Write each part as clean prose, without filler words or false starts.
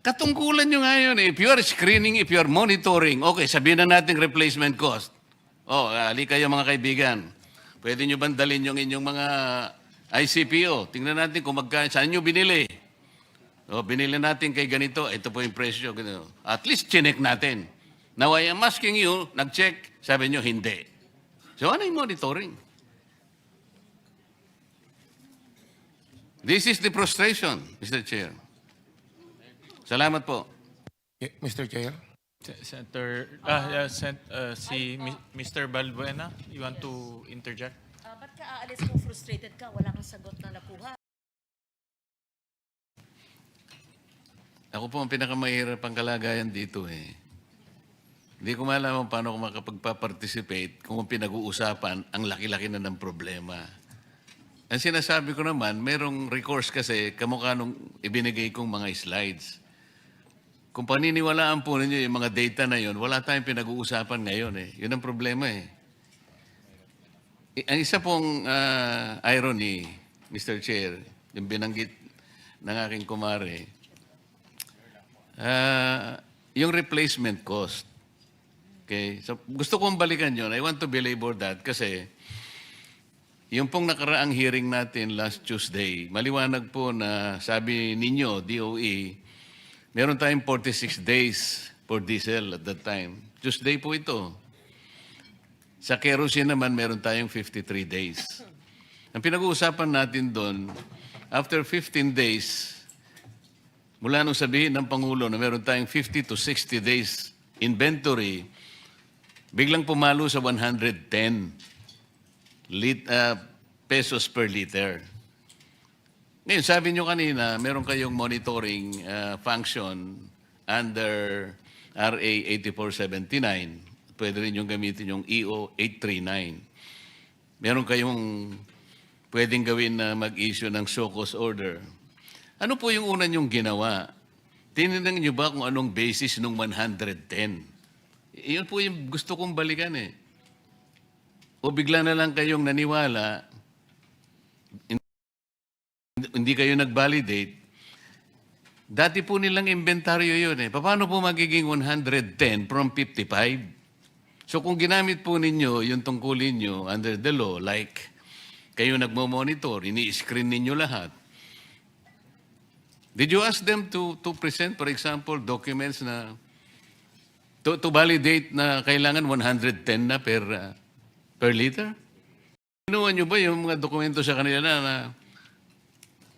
Katungkulan nyo nga yun. If you are screening, if you are monitoring, okay, sabihin na natin replacement cost. Ali kayo mga kaibigan. Pwede nyo bandalin yung inyong mga ICPO. Tingnan natin kung saan nyo binili. Binili natin kay ganito, ito po yung presyo. Ganito. At least chinek natin. Now I am asking you, nag-check, sabi nyo hindi. So ano yung monitoring? This is the frustration, Mr. Chair. Salamat po. Mr. Chair. Senator, si Mr. Balbuena, you want to interject? Ba't ka aalis kung frustrated ka? Wala kang sagot na nakuha. Ako po ang pinakamahirap ang kalagayan dito eh. Hindi ko malaman paano ako makapagpa-participate kung pinag-uusapan ang laki-laki na ng problema. Ang sinasabi ko naman, merong recourse kasi kamukha nung ibinigay kong mga slides. Kung paniniwalaan po ninyo yung mga data na yon, wala tayong pinag-uusapan ngayon eh. Yun ang problema eh. Ang isa pong irony, Mr. Chair, yung binanggit ng aking kumare, yung replacement cost. Okay? So, gusto kong balikan yun. I want to belabor that kasi yung pong nakaraang hearing natin last Tuesday, maliwanag po na sabi ninyo, DOE, meron tayong 46 days for diesel at that time. Tuesday po ito. Sa kerosene naman, meron tayong 53 days. Ang pinag-uusapan natin doon, after 15 days, mula nung sabihin ng Pangulo na meron tayong 50 to 60 days inventory, biglang pumalo sa 110 pesos per liter. Ngayon, sabi nyo kanina, meron kayong monitoring function under RA 8479. Pwede rin yung gamitin yung EO 839. Meron kayong pwedeng gawin na mag-issue ng SOCOS order. Ano po yung una nyong ginawa? Tinignan nyo ba kung anong basis nung 110? Iyon po yung gusto kong balikan eh. O bigla na lang kayong naniwala, hindi kayo nag-validate, dati po nilang inventaryo yun eh. Paano po magiging 110 from 55? So kung ginamit po ninyo yung tungkulin nyo under the law, like kayo nagmo-monitor, ini-screen ninyo lahat, did you ask them to present, for example, documents na to validate na kailangan 110 na per liter? Ginawa nyo ba yung mga dokumento sa kanila na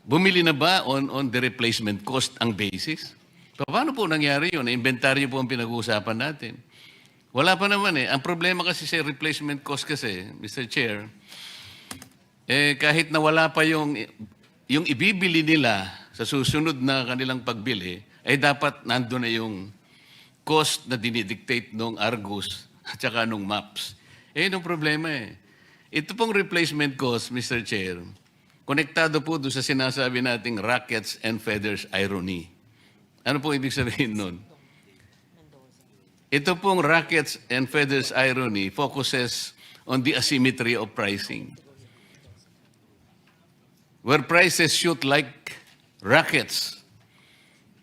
bumili na ba on the replacement cost ang basis? Paano po nangyari yun? Inventaryo po ang pinag-uusapan natin. Wala pa naman eh. Ang problema kasi sa replacement cost kasi, Mr. Chair, kahit na wala pa yung ibibili nila sa susunod na kanilang pagbili, ay dapat nandun na yung cost na dinidictate nung Argus at saka nung MAPS. Yun ang problema eh. Ito pong replacement cost, Mr. Chair, konektado po doon sa sinasabi nating rackets and feathers irony. Ano po ibig sabihin nun? Ito pong rackets and feathers irony focuses on the asymmetry of pricing. Where prices shoot like rockets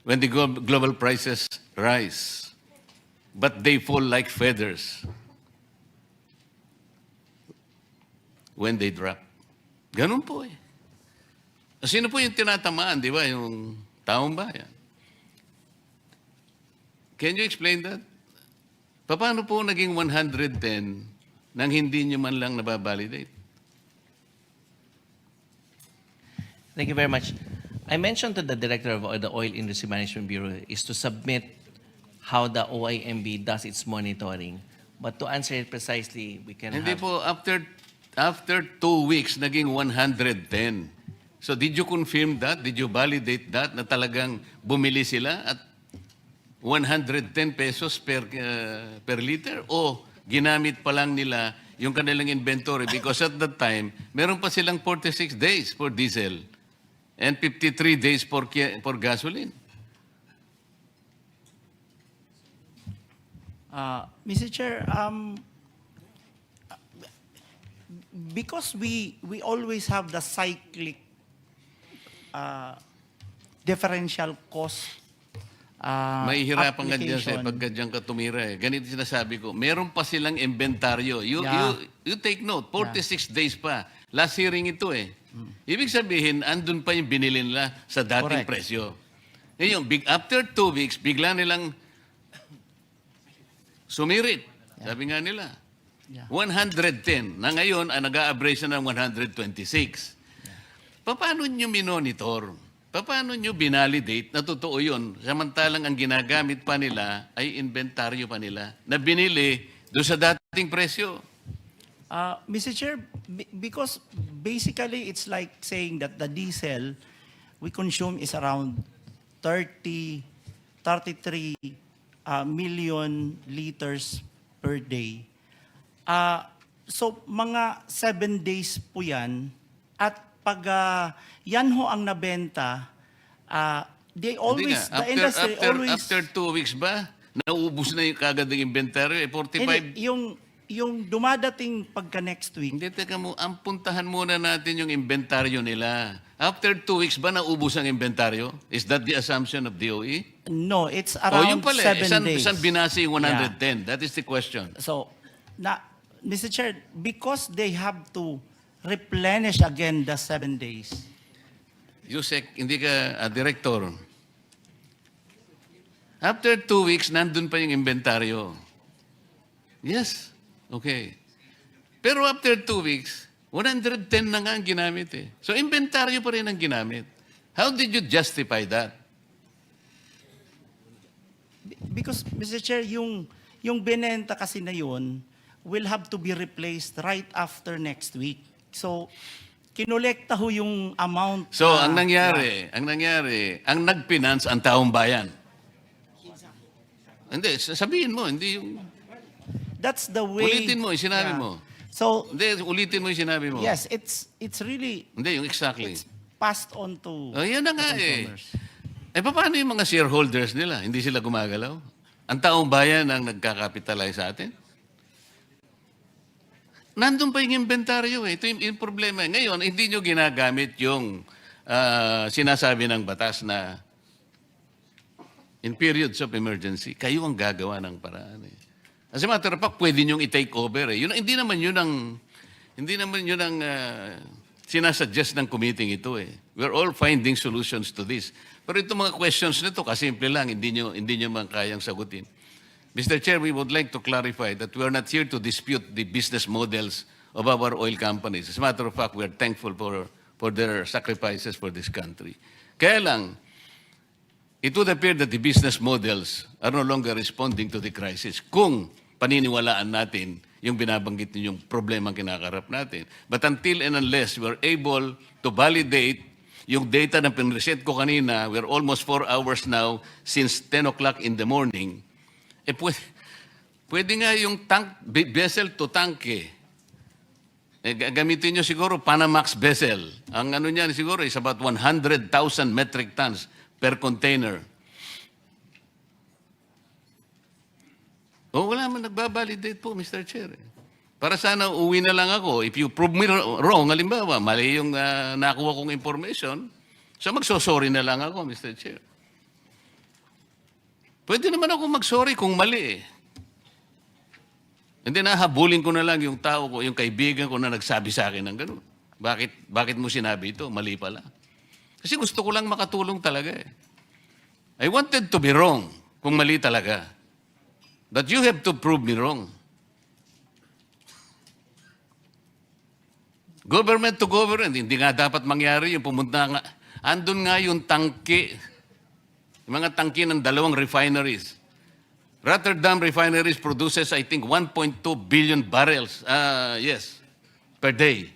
when the global prices rise, but they fall like feathers when they drop. Ganun po eh. Sino po yung tinatamaan, di ba? Yung taong bayan. Can you explain that? Paano po naging 110 nang hindi nyo man lang nababalidate? Thank you very much. I mentioned to the director of the Oil Industry Management Bureau is to submit how the OIMB does its monitoring. But to answer it precisely, we can Hindi have... po, after 2 weeks, naging 110. So did you confirm that? Did you validate that na talagang bumili sila at 110 pesos per liter? O ginamit pa lang nila yung kanilang inventory because at that time, meron pa silang 46 days for diesel and 53 days for gasoline. Mr. Chair, because we always have the cyclic differential cost Mahihirapan ka dyan application. pagka dyan ka tumira eh. Ganito sinasabi ko, meron pa silang inventaryo. Yeah. You take note, 46 days pa. Last hearing ito eh. Ibig sabihin, andun pa yung binili nila sa dating Correct. presyo. Ngayon, after 2 weeks, bigla nilang sumirit. Sabi nga nila. Yeah. 110. Na ngayon, nag-a-average na ng 126. Paano nyo minonitor? Paano nyo binalidate na totoo yun? Samantalang ang ginagamit pa nila ay inventaryo pa nila na binili doon sa dating presyo. Mr. Chair, because basically it's like saying that the diesel we consume is around 33 million liters per day. So mga 7 days po yan. At pag yan ho ang nabenta, they Hindi always, nga. the industry always... After 2 weeks ba, naubos na yung kagad ng inventaryo? 45. Hindi, yung dumadating pagka next week, Hindi, teka mo, ang puntahan muna natin yung inventaryo nila. After 2 weeks ba naubos ang inventaryo? Is that the assumption of DOE? no, it's O yung around pala, 7 days. saan binasi yung 110? That is the question. So, Mr. Chair, because they have to replenish again the 7 days. Yusek, hindi ka director. After 2 weeks, nandun pa yung inventaryo. Yes. Okay. Pero after 2 weeks, 110 na nga ang ginamit eh. So inventaryo pa rin ang ginamit. How did you justify that? Because, Mr. Chair, yung binenta kasi na yun will have to be replaced right after next week. So, kinolekta ho yung amount. So na- ang nangyari, ang nagfinance ang taong bayan. Hindi, sabihin mo, hindi yung... That's the way. Ulitin mo, yung sinabi mo. So, Hindi, ulitin mo yung sinabi mo. yes, it's really Hindi, yung exactly. it's passed on to Oh, yan na nga eh. consumers. Paano yung mga shareholders nila? Hindi sila gumagalaw? Ang taong bayan ang nagkakapitalize sa atin? Nandun pa yung inventaryo eh. Ito yung problema. Ngayon, hindi nyo ginagamit yung sinasabi ng batas na in periods of emergency, kayo ang gagawa ng paraan eh. As a matter of fact, pwede nyo i-take over eh. Hindi naman yun ang sinasuggest ng committee ito eh. We're all finding solutions to this. Pero itong mga questions nito, kasimple lang, hindi nyo man kayang sagutin. Mr. Chair, we would like to clarify that we are not here to dispute the business models of our oil companies. As a matter of fact, we are thankful for their sacrifices for this country. Kaya lang, it would appear that the business models are no longer responding to the crisis kung paniniwalaan natin yung binabanggit ninyong problema kinakarap natin. But until and unless we are able to validate yung data na pinreset ko kanina, we're almost 4 hours now since 10 o'clock in the morning, pwede nga yung vessel to tanke. Gamitin nyo siguro Panamax vessel. Ang ano niyan siguro is about 100,000 metric tons per container. Wala man nagbabalidate po, Mr. Chair. Para sana uwi na lang ako. If you prove me wrong, halimbawa, mali yung nakuha kong information, so magsosorry na lang ako, Mr. Chair. Pwede naman ako magsorry kung mali eh. Hindi, nahabulin ko na lang yung tao ko, yung kaibigan ko na nagsabi sa akin ng gano'n. Bakit mo sinabi ito? Mali pala. Kasi gusto ko lang makatulong talaga eh. I wanted to be wrong kung mali talaga. But you have to prove me wrong. Government to government, hindi nga dapat mangyari yung pumunta nga. Andun nga yung tangke, yung mga tangke ng 2 refineries. Rotterdam refineries produces, I think, 1.2 billion barrels, per day.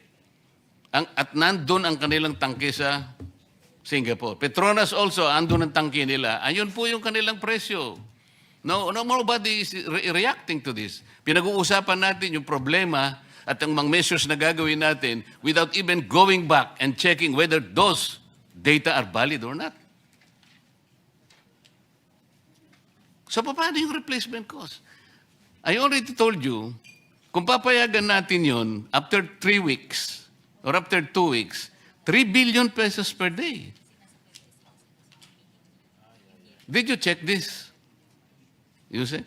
At nandun ang kanilang tangke sa Singapore. Petronas also, andun ang tangke nila. Ayun po yung kanilang presyo. Nobody is reacting to this. Pinag-uusapan natin yung problema at ang mga measures na gagawin natin without even going back and checking whether those data are valid or not. So, paano yung replacement cost? I already told you, kung papayagan natin yon after 3 weeks or after 2 weeks, 3 billion pesos per day. Did you check this? You say?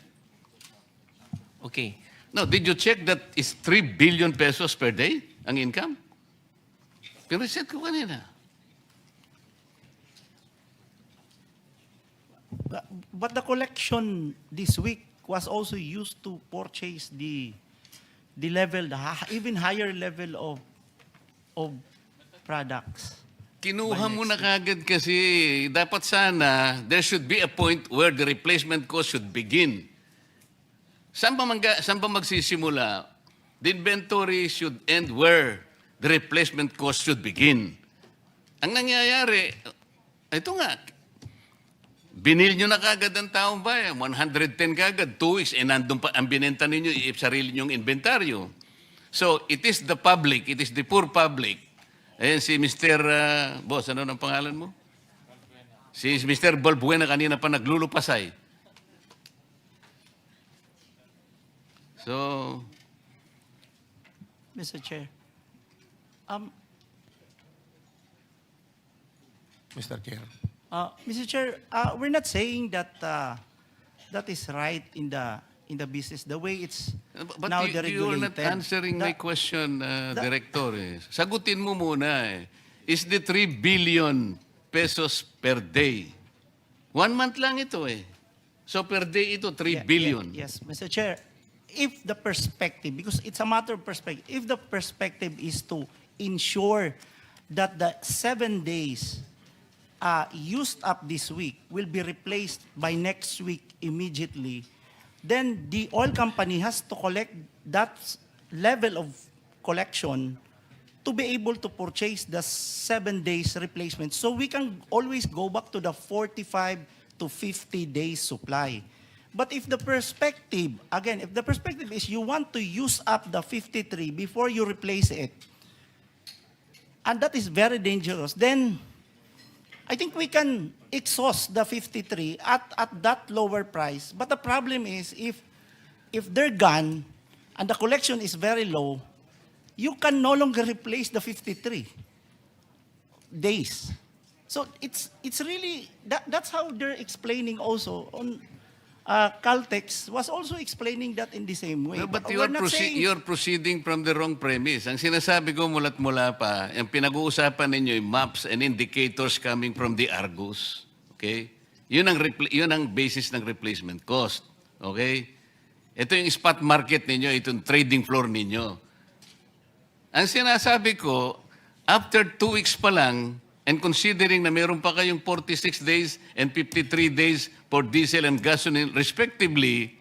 Okay. No, did you check that is 3 billion pesos per day ang income? Pireset ko kanina. But the collection this week was also used to purchase the level, even higher level of products. Kinuha mo na kagad kasi dapat sana there should be a point where the replacement cost should begin. Saan ba magsisimula? The inventory should end where the replacement cost should begin. Ang nangyayari, ito nga, binil nyo na kagad ang taong bayan, 110 kagad, 2 weeks, nandun pa ang binenta ninyo, sarili nyong inventaryo. So, it is the public, it is the poor public. Ayan si Mr. Boss, ano ang pangalan mo? Si Mr. Balbuena kanina pa naglulupasay. So, Mr. Chair. Mr. Chair. Mr. Chair, we're not saying that that is right in the business the way it's but now you are not deregulated. answering my question, Director. Sagutin mo muna eh. Is the 3 billion pesos per day? 1 month lang ito eh. So per day ito, 3 billion. Yes, Mr. Chair. If the perspective, because it's a matter of perspective, if the perspective is to ensure that the 7 days used up this week will be replaced by next week immediately, then the oil company has to collect that level of collection to be able to purchase the 7 days replacement. So we can always go back to the 45 to 50 days supply. But if the perspective, again, if the perspective is you want to use up the 53 before you replace it, and that is very dangerous, then I think we can exhaust the 53 at that lower price. But the problem is if they're gone and the collection is very low, you can no longer replace the 53 days. So it's really, that's how they're explaining also on Caltex was also explaining that in the same way. No, but we're not saying, you're proceeding from the wrong premise. Ang sinasabi ko mula't mula pa, ang pinag-uusapan ninyo yung maps and indicators coming from the Argus. Okay? Yun ang basis ng replacement cost. Okay? Ito yung spot market ninyo, itong trading floor ninyo. Ang sinasabi ko, after 2 weeks pa lang, and considering na meron pa kayong 46 days and 53 days for diesel and gasoline respectively,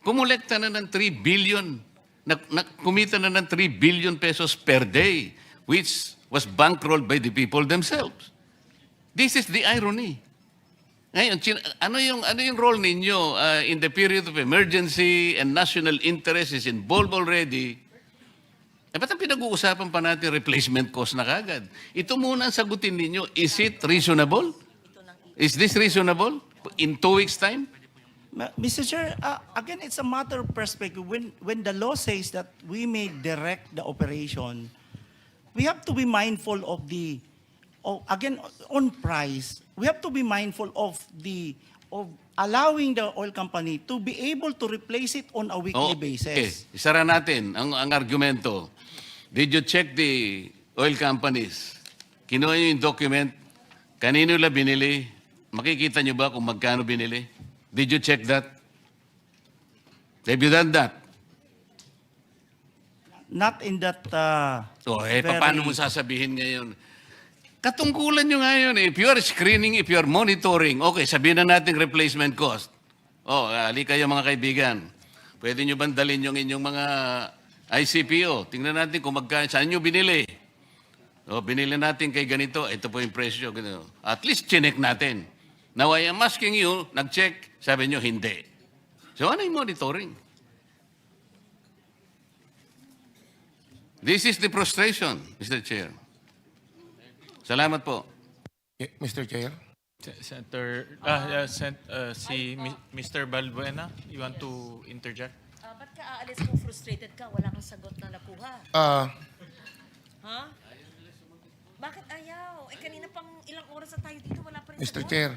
kumulekta na ng 3 billion, kumita na ng 3 billion pesos per day, which was bankrolled by the people themselves. This is the irony. Ngayon, ano yung role ninyo in the period of emergency and national interest is involved already? Ba't ang pinag-uusapan pa natin replacement cost na kagad? Ito muna ang sagutin ninyo. Is it reasonable? Is this reasonable? In 2 weeks' time? Mr. Chair, again, it's a matter of perspective. When the law says that we may direct the operation, we have to be mindful of again, on price, we have to be mindful of allowing the oil company to be able to replace it on a weekly basis. Okay. Isara natin ang argumento. Did you check the oil companies? Kinuha nyo yung document? Kanino la binili? Makikita nyo ba kung magkano binili? Did you check that? Have you done that? Not in that Paano mo sasabihin ngayon? Katungkulan nyo ngayon. If you are screening, if you are monitoring, okay, sabihin na natin replacement cost. Ali kayo mga kaibigan. Pwede nyo bandalin yung inyong mga ICPO. Tingnan natin kung saan nyo binili. Binili natin kay ganito. Ito po yung presyo. Ganito. At least chinek natin. Now I am asking you, nag-check, sabi nyo hindi. So ano yung monitoring? This is the frustration, Mr. Chair. Salamat po. Mr. Chair. Senator, Mr. Balbuena, you want to interject? Ba't ka aalis kung frustrated ka? Wala kang sagot na nakuha. Uh, Ha? Bakit ayaw? Eh, kanina pang ilang oras na tayo dito, wala pa rin Mr. sagot. Chair.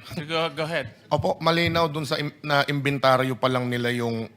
Go ahead. Opo, malinaw dun sa na inventaryo pa lang nila yung